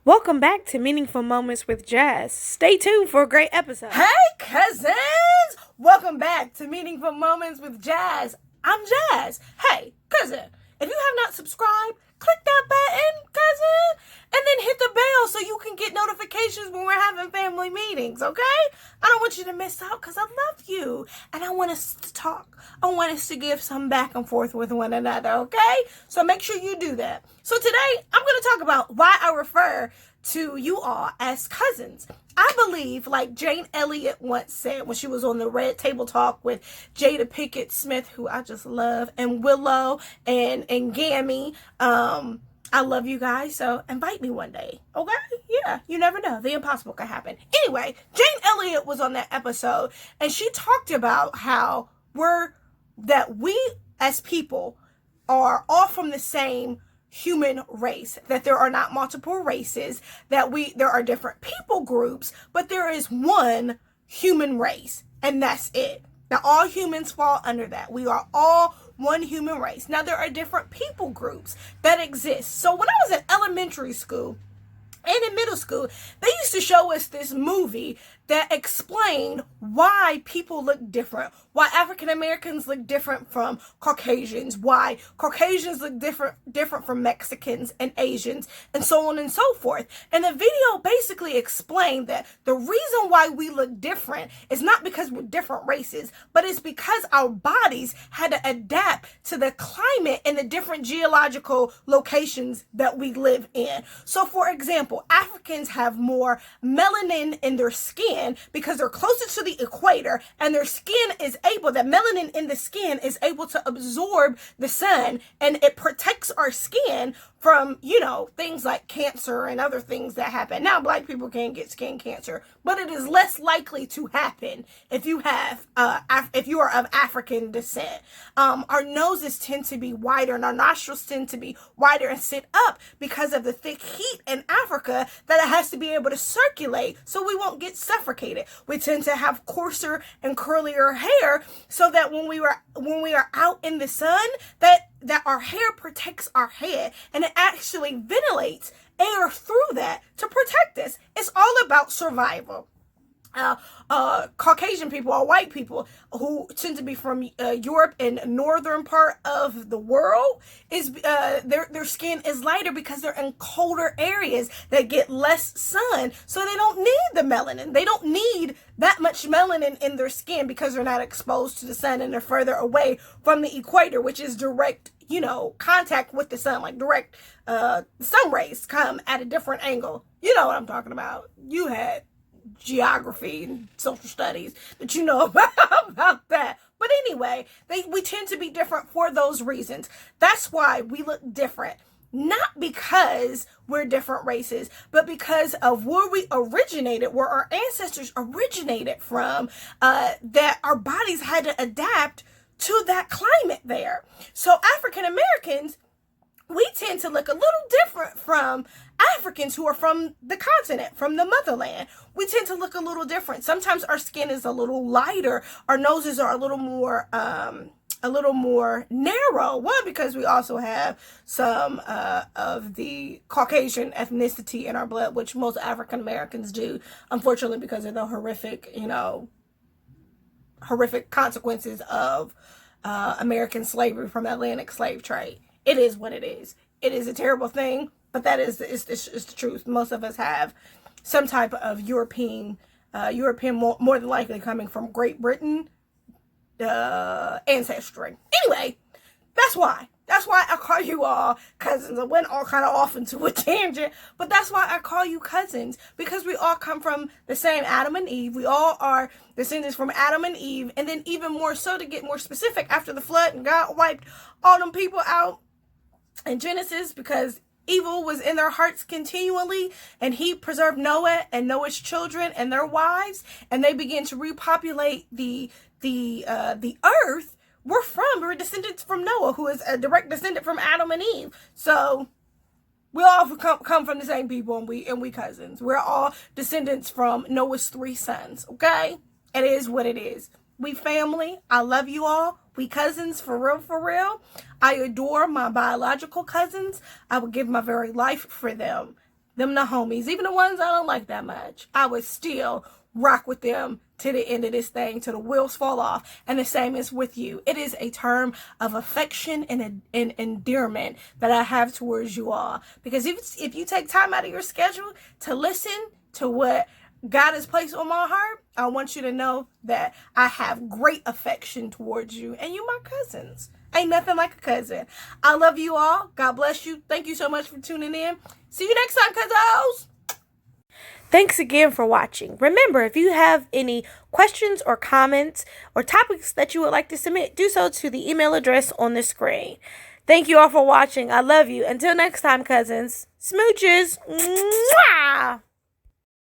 Welcome back to Meaningful Moments with Jazz. Stay tuned for a great episode. Hey, cousins! Welcome back to Meaningful Moments with Jazz. I'm Jazz. Hey, cousin, if you have not subscribed, click that button, cousin, and then hit the bell so you can get notifications when we're having family meetings, okay? I don't want you to miss out because I love you, and I want us to talk. I want us to give some back and forth with one another, okay? So make sure you do that. So today, I'm going to talk about why I refer to you all as cousins. I believe, like Jane Elliott once said when she was on the Red Table Talk with Jada Pinkett Smith, who I just love, and Willow and Gammy. I love you guys, so invite me one day, okay? Yeah, you never know. The impossible can happen. Anyway, Jane Elliott was on that episode, and she talked about how we as people are all from the same human race, that there are not multiple races, that there are different people groups, but there is one human race, and that's it. Now, all humans fall under that. We are all one human race. Now, there are different people groups that exist. So when I was in elementary school and in middle school, they used to show us this movie that explained why people look different, why African Americans look different from Caucasians, why Caucasians look different from Mexicans and Asians, and so on and so forth. And the video basically explained that the reason why we look different is not because we're different races, but it's because our bodies had to adapt to the climate and the different geological locations that we live in. So, for example, Africans have more melanin in their skin because they're closer to the equator, and their skin is able, the melanin in the skin is able to absorb the sun, and it protects our skin from, things like cancer and other things that happen. Now, Black people can get skin cancer, but it is less likely to happen if you are of African descent. Our noses tend to be wider, and our nostrils tend to be wider and sit up because of the thick heat in Africa that it has to be able to circulate so we won't get suffocated. We tend to have coarser and curlier hair so that when we are out in the sun, that our hair protects our head, and it actually ventilates air through that to protect us. It's all about survival. Caucasian people or white people who tend to be from Europe and northern part of the world is their skin is lighter because they're in colder areas that get less sun, so they don't need the melanin. They don't need that much melanin in their skin because they're not exposed to the sun and they're further away from the equator, which is direct contact with the sun, like direct sun rays come at a different angle. You know what I'm talking about. You had geography and social studies that you know about that. But anyway, we tend to be different for those reasons. That's why we look different. Not because we're different races, but because of where we originated, where our ancestors originated from, that our bodies had to adapt to that climate there. So African Americans, we tend to look a little different from Africans who are from the continent, from the motherland. We tend to look a little different. Sometimes our skin is a little lighter. Our noses are a little more narrow. One, because we also have some of the Caucasian ethnicity in our blood, which most African Americans do, unfortunately, because of the horrific consequences of American slavery from the Atlantic slave trade. It is what it is. It is a terrible thing, but it's the truth. Most of us have some type of European more than likely coming from Great Britain ancestry. Anyway, that's why I call you all cousins. I went all kind of off into a tangent, but that's why I call you cousins, because we all come from the same Adam and Eve. We all are descendants from Adam and Eve, and then even more so, to get more specific, after the flood and God wiped all them people out in Genesis, because evil was in their hearts continually, and he preserved Noah and Noah's children and their wives, and they began to repopulate the earth. We're descendants from Noah, who is a direct descendant from Adam and Eve. So we all come from the same people, and we cousins. We're all descendants from Noah's 3 sons, okay? It is what it is. We family. I love you all. We cousins, for real, for real. I adore my biological cousins. I would give my very life for them. them the homies, even the ones I don't like that much, I would still rock with them to the end of this thing, till the wheels fall off. And the same is with you. It is a term of affection and endearment that I have towards you all. Because if you take time out of your schedule to listen to what God has placed on my heart, I want you to know that I have great affection towards you, and you my cousins. Ain't nothing like a cousin. I love you all. God bless you. Thank you so much for tuning in. See you next time, cousins. Thanks again for watching. Remember, if you have any questions or comments or topics that you would like to submit, do so to the email address on the screen. Thank you all for watching. I love you. Until next time, cousins. Smooches. Mwah!